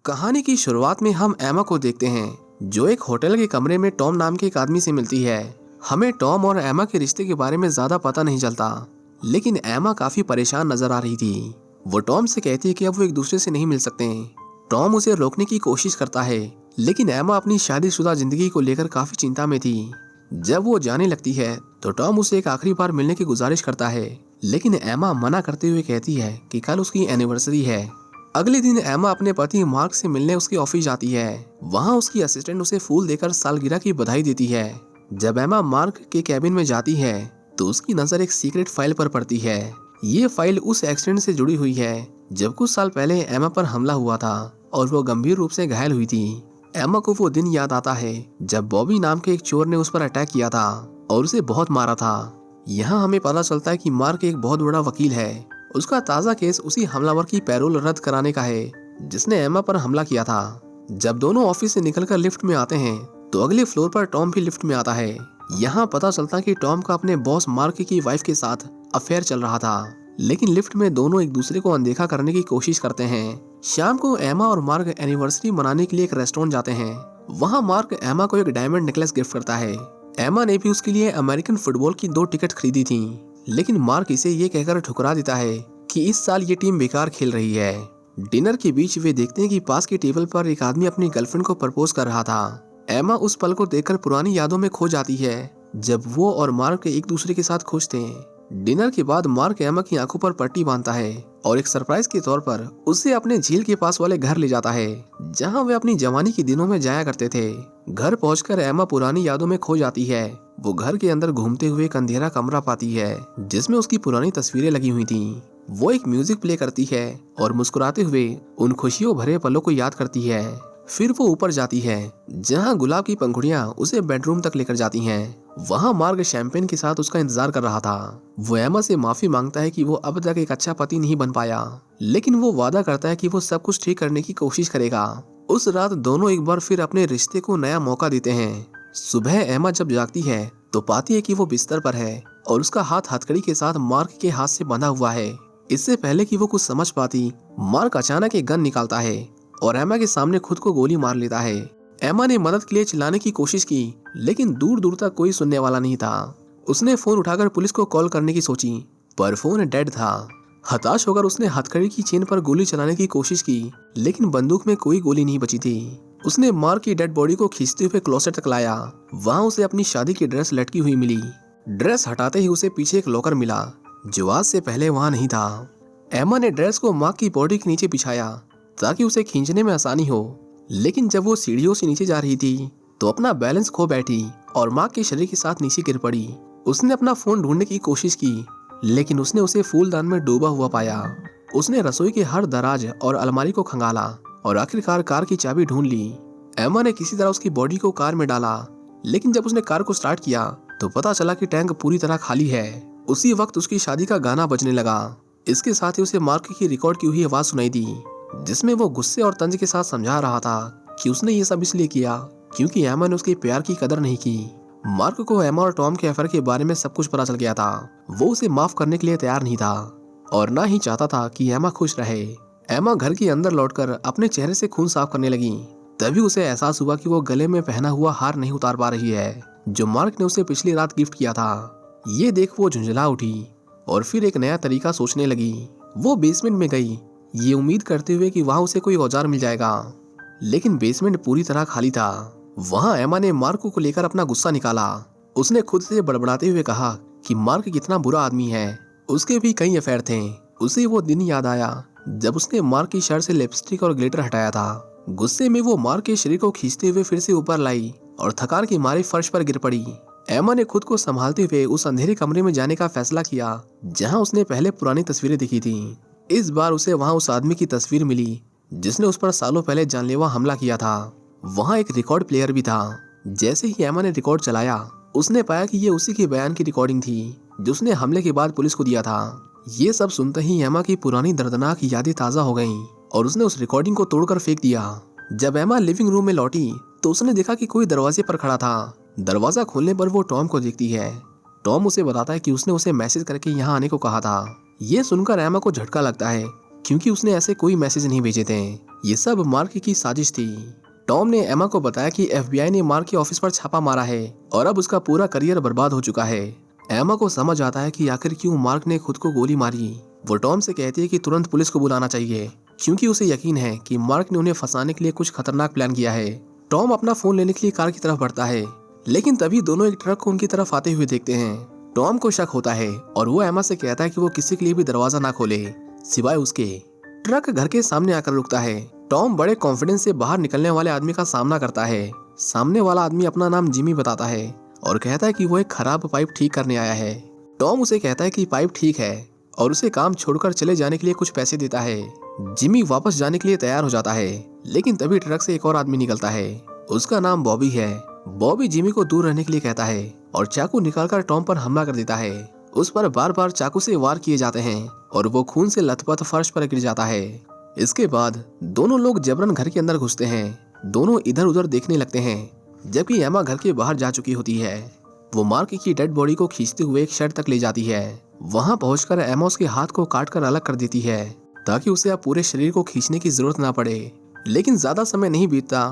कहानी की शुरुआत में हम एमा को देखते हैं जो एक होटल के कमरे में टॉम नाम के एक आदमी से मिलती है। हमें टॉम और एमा के रिश्ते के बारे में ज्यादा पता नहीं चलता, लेकिन एमा काफी परेशान नजर आ रही थी। वो टॉम से कहती है कि अब वो एक दूसरे से नहीं मिल सकते। टॉम उसे रोकने की कोशिश करता है, लेकिन एमा अपनी शादीशुदा जिंदगी को लेकर काफी चिंता में थी। जब वो जाने लगती है तो टॉम उसे एक आखिरी बार मिलने की गुजारिश करता है, लेकिन एमा मना करते हुए कहती है कि कल उसकी एनिवर्सरी है। अगले दिन एमा अपने पति मार्क से मिलने उसके ऑफिस जाती है। वहाँ उसकी असिस्टेंट उसे फूल देकर सालगिरह की बधाई देती है। जब एमा मार्क के कैबिन में जाती है तो उसकी नजर एक सीक्रेट फाइल पर पड़ती है। ये फाइल उस एक्सीडेंट से जुड़ी हुई है जब कुछ साल पहले एमा पर हमला हुआ था और वो गंभीर रूप से घायल हुई थी। एमा को वो दिन याद आता है जब बॉबी नाम के एक चोर ने उस पर अटैक किया था और उसे बहुत मारा था। यहाँ हमें पता चलता है कि मार्क एक बहुत बड़ा वकील है। उसका ताज़ा केस उसी हमलावर की पैरोल रद्द कराने का है जिसने एमा पर हमला किया था। जब दोनों ऑफिस से निकलकर लिफ्ट में आते हैं तो अगले फ्लोर पर टॉम भी लिफ्ट में आता है। यहाँ पता चलता है कि टॉम का अपने बॉस मार्क की वाइफ के साथ अफेयर चल रहा था, लेकिन लिफ्ट में दोनों एक दूसरे को अनदेखा करने की कोशिश करते हैं। शाम को एमा और मार्क एनिवर्सरी मनाने के लिए एक रेस्टोरेंट जाते हैं। वहाँ मार्क एमा को एक डायमंड नेकलेस गिफ्ट करता है। एमा ने भी उसके लिए अमेरिकन फुटबॉल की 2 टिकट खरीदी थी, लेकिन मार्क इसे ये कहकर ठुकरा देता है कि इस साल ये टीम बेकार खेल रही है। डिनर के बीच वे देखते हैं कि पास के टेबल पर एक आदमी अपनी गर्लफ्रेंड को प्रपोज कर रहा था। एमा उस पल को देखकर पुरानी यादों में खो जाती है जब वो और मार्क एक दूसरे के साथ खुश थे। डिनर के बाद मार्क एमा की आंखों पर पट्टी बांधता है और एक सरप्राइज के तौर पर उसे अपने झील के पास वाले घर ले जाता है जहां वे अपनी जवानी के दिनों में जाया करते थे। घर पहुंचकर एमा पुरानी यादों में खो जाती है। वो घर के अंदर घूमते हुए एक अंधेरा कमरा पाती है जिसमें उसकी पुरानी तस्वीरें लगी हुई थी। वो एक म्यूजिक प्ले करती है और मुस्कुराते हुए उन खुशियों भरे पलों को याद करती है। फिर वो ऊपर जाती है जहां गुलाब की पंखुड़ियां उसे बेडरूम तक लेकर जाती हैं। वहां मार्क शैंपेन के साथ उसका इंतजार कर रहा था। वो एमा से माफी मांगता है कि वो अब तक एक अच्छा पति नहीं बन पाया, लेकिन वो वादा करता है कि वो सब कुछ ठीक करने की कोशिश करेगा। उस रात दोनों एक बार फिर अपने रिश्ते को नया मौका देते हैं। सुबह एमा जब जागती है तो पाती है कि वो बिस्तर पर है और उसका हाथ हथकड़ी के साथ मार्क के हाथ से बंधा हुआ है। इससे पहले कि वो कुछ समझ पाती, मार्क अचानक एक गन निकालता है और एमा के सामने खुद को गोली मार लेता है। एमा ने मदद के लिए चिल्लाने की कोशिश की, लेकिन दूर दूर तक कोई सुनने वाला नहीं था। उसने फोन उठाकर पुलिस को कॉल करने की सोची, पर फोन डेड था। हताश होकर उसने हथकड़ी की चेन पर गोली चलाने की कोशिश की, लेकिन बंदूक में कोई गोली नहीं बची थी। उसने मार्क की डेड बॉडी को खींचते हुए क्लोसेट तक लाया। वहाँ उसे अपनी शादी की ड्रेस लटकी हुई मिली। ड्रेस हटाते ही उसे पीछे एक लॉकर मिला जो आज से पहले वहाँ नहीं था। एमा ने ड्रेस को मार्क की बॉडी के नीचे बिछाया ताकि उसे खींचने में आसानी हो, लेकिन जब वो सीढ़ियों से नीचे जा रही थी तो अपना बैलेंस खो बैठी और मार्क के शरीर के साथ नीचे गिर पड़ी। उसने अपना फोन ढूंढने की कोशिश की, लेकिन उसने उसे फूलदान में डूबा हुआ पाया। उसने रसोई के हर दराज और अलमारी को खंगाला और आखिरकार कार की चाबी ढूंढ ली। एमा ने किसी तरह उसकी बॉडी को कार में डाला, लेकिन जब उसने कार को स्टार्ट किया तो पता चला कि टैंक पूरी तरह खाली है। उसी वक्त उसकी शादी का गाना बजने लगा। इसके साथ ही उसे मार्क की रिकॉर्ड की हुई आवाज सुनाई दी, जिसमें वो गुस्से और तंज के साथ समझा रहा था कि उसने ये सब इसलिए किया क्योंकि एमा ने उसके प्यार की कदर नहीं की। मार्क को एमा और टॉम के अफेयर के बारे में सब कुछ पता चल गया था। वो उसे माफ करने के लिए तैयार नहीं था और ना ही चाहता था कि एमा खुश रहे। एमा घर के अंदर लौटकर अपने चेहरे से खून साफ करने लगी। तभी उसे एहसास हुआ कि वो गले में पहना हुआ हार नहीं उतार पा रही है जो मार्क ने उसे पिछली रात गिफ्ट किया था। ये देख वो झुंझला उठी और फिर एक नया तरीका सोचने लगी। वो बेसमेंट में गई, ये उम्मीद करते हुए कि वहाँ उसे कोई औजार मिल जाएगा, लेकिन बेसमेंट पूरी तरह खाली था। वहाँ एमा ने मार्क को लेकर अपना गुस्सा निकाला। उसने खुद से बड़बड़ाते हुए कहा कि मार्क कितना बुरा आदमी है, उसके भी कई अफेयर थे। उसे वो दिन याद आया जब उसने मार्क की शर्ट से लिपस्टिक और ग्लिटर हटाया था। गुस्से में वो मार्क के शरीर को खींचते हुए फिर से ऊपर लाई और थकान के मारे फर्श पर गिर पड़ी। एमा ने खुद को संभालते हुए उस अंधेरे कमरे में जाने का फैसला किया जहाँ उसने पहले पुरानी तस्वीरें देखी थी। इस बार उसे वहाँ उस आदमी की तस्वीर मिली जिसने उस पर सालों पहले जानलेवा हमला किया था। वहाँ एक रिकॉर्ड प्लेयर भी था। जैसे ही एमा ने रिकॉर्ड चलाया उसने पाया कि ये उसी के बयान की रिकॉर्डिंग थी जो उसने हमले के बाद पुलिस को दिया था। ये सब सुनते ही एमा की पुरानी दर्दनाक यादें ताज़ा हो गईं और उसने उस रिकॉर्डिंग को तोड़कर फेंक दिया। जब एमा लिविंग रूम में लौटी तो उसने देखा कि कोई दरवाजे पर खड़ा था। दरवाजा खोलने पर वो टॉम को देखती है। टॉम उसे बताता है कि उसने उसे मैसेज करके यहाँ आने को कहा था। ये सुनकर एमा को झटका लगता है क्योंकि उसने ऐसे कोई मैसेज नहीं भेजे थे। ये सब मार्क की साजिश थी। टॉम ने एमा को बताया कि FBI ने मार्क के ऑफिस पर छापा मारा है और अब उसका पूरा करियर बर्बाद हो चुका है। एमा को समझ आता है कि आखिर क्यों मार्क ने खुद को गोली मारी। वो टॉम से कहती है कि तुरंत पुलिस को बुलाना चाहिए, क्योंकि उसे यकीन है कि मार्क ने उन्हें फंसाने के लिए कुछ खतरनाक प्लान किया है। टॉम अपना फोन लेने के लिए कार की तरफ बढ़ता है, लेकिन तभी दोनों एक ट्रक को उनकी तरफ आते हुए देखते हैं। टॉम को शक होता है और वो एमा से कहता है कि वो किसी के लिए भी दरवाजा ना खोले सिवाय उसके। ट्रक घर के सामने आकर रुकता है। टॉम बड़े कॉन्फिडेंस से बाहर निकलने वाले आदमी का सामना करता है। सामने वाला आदमी अपना नाम जिमी बताता है और कहता है कि वो एक खराब पाइप ठीक करने आया है। टॉम उसे कहता है कि पाइप ठीक है और उसे काम छोड़कर चले जाने के लिए कुछ पैसे देता है। जिमी वापस जाने के लिए तैयार हो जाता है, लेकिन तभी ट्रक से एक और आदमी निकलता है। उसका नाम बॉबी है। बॉबी जिमी को दूर रहने के लिए कहता है और चाकू निकालकर टॉम पर हमला कर देता है। उस पर बार बार चाकू से वार किए जाते हैं और वो खून से लथपथ फर्श पर गिर जाता है। इसके बाद दोनों लोग जबरन घर के अंदर घुसते हैं। दोनों इधर उधर देखने लगते हैं, जबकि एमा घर के बाहर जा चुकी होती है। वो मार्क की डेड बॉडी को खींचते हुए एक शेड तक ले जाती है। वहां पहुंचकर एमा उसके हाथ को काटकर अलग कर देती है, ताकि उसे अब पूरे शरीर को खींचने की जरूरत ना पड़े। लेकिन ज्यादा समय नहीं बीतता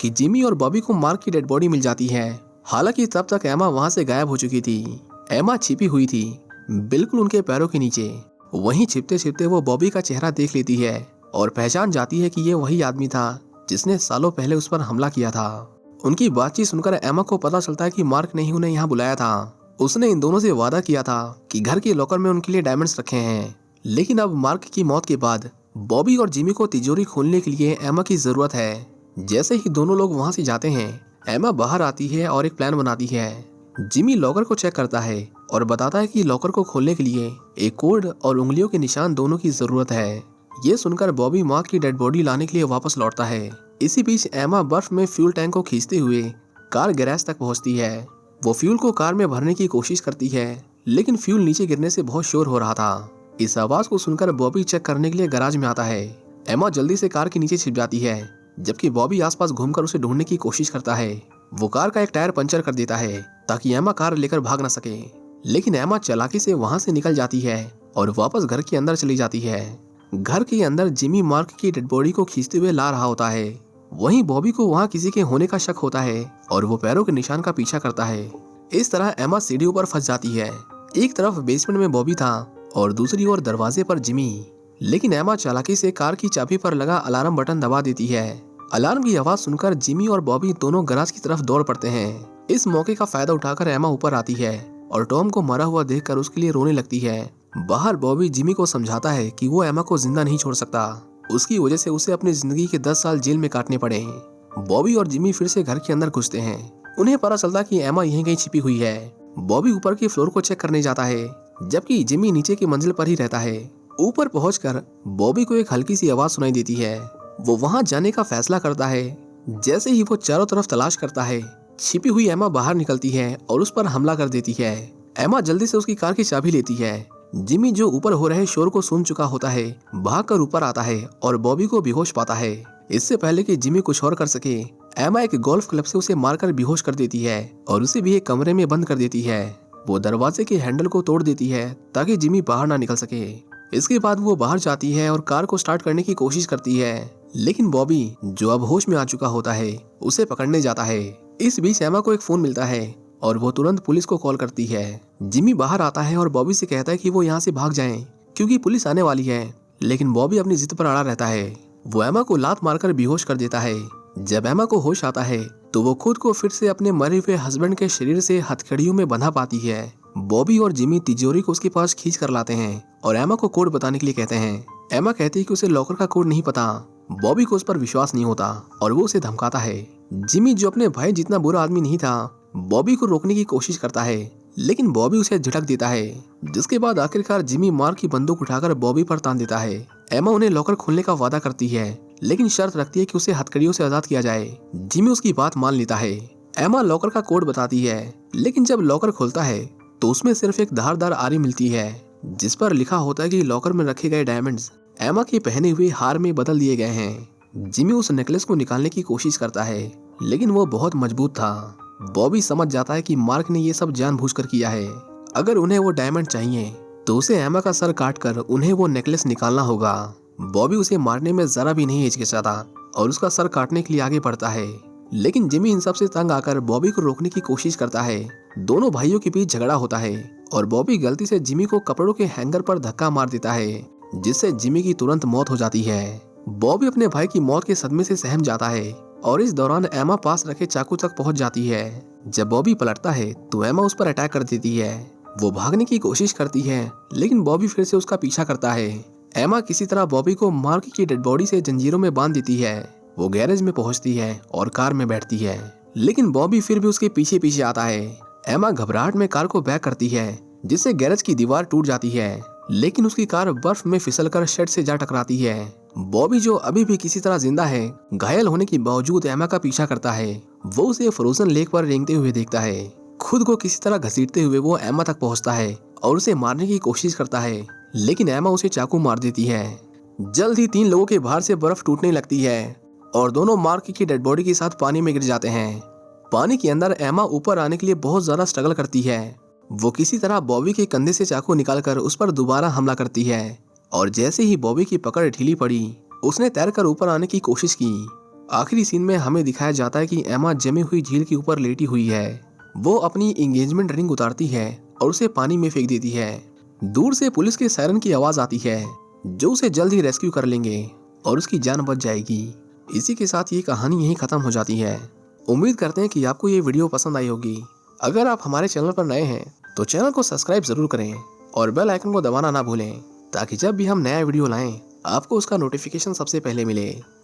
कि जिमी और बॉबी को मार्क की डेड बॉडी मिल जाती है। हालांकि तब तक एमा वहां से गायब हो चुकी थी। एमा छिपी हुई थी बिल्कुल उनके पैरों के नीचे। वहीं छिपते छिपते वो बॉबी का चेहरा देख लेती है और पहचान जाती है कि ये वही आदमी था जिसने सालों पहले उस पर हमला किया था। उनकी बातचीत सुनकर एमा को पता चलता है कि मार्क ने ही उन्हें यहाँ बुलाया था। उसने इन दोनों से वादा किया था कि घर के लॉकर में उनके लिए डायमंड्स रखे हैं। लेकिन अब मार्क की मौत के बाद बॉबी और जिमी को तिजोरी खोलने के लिए एमा की जरूरत है। जैसे ही दोनों लोग वहां से जाते हैं, एमा बाहर आती है और एक प्लान बनाती है। जिमी लॉकर को चेक करता है और बताता है कि लॉकर को खोलने के लिए एक कोड और उंगलियों के निशान दोनों की जरूरत है। ये सुनकर बॉबी मार्क की डेड बॉडी लाने के लिए वापस लौटता है। इसी बीच एमा बर्फ में फ्यूल टैंक को खींचते हुए कार गैरेज तक पहुंचती है। वो फ्यूल को कार में भरने की कोशिश करती है, लेकिन फ्यूल नीचे गिरने से बहुत शोर हो रहा था। इस आवाज को सुनकर बॉबी चेक करने के लिए गैराज में आता है। एमा जल्दी से कार के नीचे छिप जाती है, जबकि बॉबी आसपास घूमकर उसे ढूंढने की कोशिश करता है। वो कार का एक टायर पंचर कर देता है ताकि एमा कार लेकर भाग न सके। लेकिन एमा चालाकी से वहां से निकल जाती है और वापस घर के अंदर चली जाती है। घर के अंदर जिमी मार्क की डेड बॉडी को खींचते हुए ला रहा होता है। वहीं बॉबी को वहां किसी के होने का शक होता है और वो पैरों के निशान का पीछा करता है। इस तरह एमा सीढ़ियों पर फंस जाती है। एक तरफ बेसमेंट में बॉबी था और दूसरी ओर दरवाजे पर जिमी। लेकिन एमा चालाकी से कार की चाबी पर लगा अलार्म बटन दबा देती है। अलार्म की आवाज सुनकर जिमी और बॉबी दोनों गैराज की तरफ दौड़ पड़ते हैं। इस मौके का फायदा उठाकर एमा ऊपर आती है और टॉम को मरा हुआ देखकर उसके लिए रोने लगती है। बाहर बॉबी जिमी को समझाता है कि वो एमा को जिंदा नहीं छोड़ सकता। उसकी वजह से उसे अपनी जिंदगी के 10 साल जेल में काटने पड़े। बॉबी और जिमी फिर से घर के अंदर घुसते हैं। उन्हें पता चलता कि एमा यहीं कहीं छिपी हुई है। बॉबी ऊपर की फ्लोर को चेक करने जाता है, जबकि जिमी नीचे की मंजिल पर ही रहता है। ऊपर पहुंचकर बॉबी को एक हल्की सी आवाज सुनाई देती है। वो वहां जाने का फैसला करता है। जैसे ही वो चारों तरफ तलाश करता है, छिपी हुई एमा बाहर निकलती है और उस पर हमला कर देती है। एमा जल्दी से उसकी कार की चाबी लेती है। जिमी जो ऊपर हो रहे शोर को सुन चुका होता है, भागकर ऊपर आता है और बॉबी को बेहोश पाता है। इससे पहले कि जिमी कुछ और कर सके, एमा एक गोल्फ क्लब से उसे मारकर बेहोश कर देती है और उसे भी एक कमरे में बंद कर देती है। वो दरवाजे के हैंडल को तोड़ देती है ताकि जिमी बाहर ना निकल सके। इसके बाद वो बाहर जाती है और कार को स्टार्ट करने की कोशिश करती है, लेकिन बॉबी जो अब होश में आ चुका होता है उसे पकड़ने जाता है। इस बीच एमा को एक फोन मिलता है और वो तुरंत पुलिस को कॉल करती है। जिमी बाहर आता है और बॉबी से कहता है कि वो यहाँ से भाग जाएं क्योंकि पुलिस आने वाली है, लेकिन बॉबी अपनी जिद पर अड़ा रहता है। वो एमा को लात मारकर बेहोश कर देता है। जब एमा को होश आता है तो वो खुद को फिर से अपने मरे हुए हस्बैंड के शरीर से हथकड़ियों में बंधा पाती है। बॉबी और जिमी तिजोरी को उसके पास खींच कर लाते हैं और एमा को कोड बताने के लिए कहते हैं। एमा कहती है कि उसे लॉकर का कोड नहीं पता। बॉबी को उस पर विश्वास नहीं होता और वो उसे धमकाता है। जिमी जो अपने भाई जितना बुरा आदमी नहीं था, बॉबी को रोकने की कोशिश करता है, लेकिन बॉबी उसे झटक देता है। जिसके बाद आखिरकार जिमी मार्क की बंदूक उठाकर बॉबी पर तान देता है। एमा उन्हें लॉकर खोलने का वादा करती है, लेकिन शर्त रखती है कि उसे हथकड़ियों से आजाद किया जाए। जिमी उसकी बात मान लेता है। एमा लॉकर का कोड बताती है, लेकिन जब लॉकर खोलता है तो उसमें सिर्फ एक धारदार आरी मिलती है जिस पर लिखा होता है कि लॉकर में रखे गए डायमंड्स एमा के पहने हुए हार में बदल दिए गए हैं। जिमी उस नेकलेस को निकालने की कोशिश करता है, लेकिन वो बहुत मजबूत था। बॉबी समझ जाता है कि मार्क ने ये सब जानबूझकर किया है। अगर उन्हें वो डायमंड चाहिए तो उसे एमा का सर काटकर उन्हें वो नेकलेस निकालना होगा। बॉबी उसे मारने में जरा भी नहीं हिचकिचाता और उसका सर काटने के लिए आगे बढ़ता है, लेकिन जिमी इन सब से तंग आकर बॉबी को रोकने की कोशिश करता है। दोनों भाइयों के बीच झगड़ा होता है और बॉबी गलती से जिमी को कपड़ों के हैंगर पर धक्का मार देता है, जिससे जिमी की तुरंत मौत हो जाती है। बॉबी अपने भाई की मौत के सदमे से सहम जाता है और इस दौरान एमा पास रखे चाकू तक पहुंच जाती है। जब बॉबी पलटता है तो एमा उस पर अटैक कर देती है। वो भागने की कोशिश करती है, लेकिन बॉबी फिर से उसका पीछा करता है। एमा किसी तरह बॉबी को मार्क की डेड बॉडी से जंजीरों में बांध देती है। वो गैरेज में पहुंचती है और कार में बैठती है, लेकिन बॉबी फिर भी उसके पीछे पीछे आता है। एमा घबराहट में कार को बैक करती है, जिससे गैरेज की दीवार टूट जाती है, लेकिन उसकी कार बर्फ में फिसलकर शेड से जा टकराती है। बॉबी, जो अभी भी किसी तरह जिंदा है, घायल होने के बावजूद एमा का पीछा करता है। वो उसे फ्रोजन लेक पर रेंगते हुए देखता है। खुद को किसी तरह घसीटते हुए वो एमा तक पहुंचता है और उसे मारने की कोशिश करता है, लेकिन एमा उसे चाकू मार देती है। जल्द ही 3 लोगों के बाहर से बर्फ टूटने लगती है और दोनों मार्क की डेड बॉडी के साथ पानी में गिर जाते हैं। पानी के अंदर एमा ऊपर आने के लिए बहुत ज्यादा स्ट्रगल करती है। वो किसी तरह बॉबी के कंधे से चाकू निकालकर उस पर दोबारा हमला करती है और जैसे ही बॉबी की पकड़ ढीली पड़ी, उसने तैरकर ऊपर आने की कोशिश की। आखिरी सीन में हमें दिखाया जाता है कि एमा जमी हुई झील के ऊपर लेटी हुई है। वो अपनी एंगेजमेंट रिंग उतारती है और उसे पानी में फेंक देती है। दूर से पुलिस के सायरन की आवाज आती है, जो उसे जल्द ही रेस्क्यू कर लेंगे और उसकी जान बच जाएगी। इसी के साथ ये कहानी यहीं खत्म हो जाती है। उम्मीद करते हैं कि आपको ये वीडियो पसंद आई होगी। अगर आप हमारे चैनल पर नए हैं तो चैनल को सब्सक्राइब जरूर करें और बेल आइकन को दबाना ना भूलें, ताकि जब भी हम नया वीडियो लाएं आपको उसका नोटिफिकेशन सबसे पहले मिले।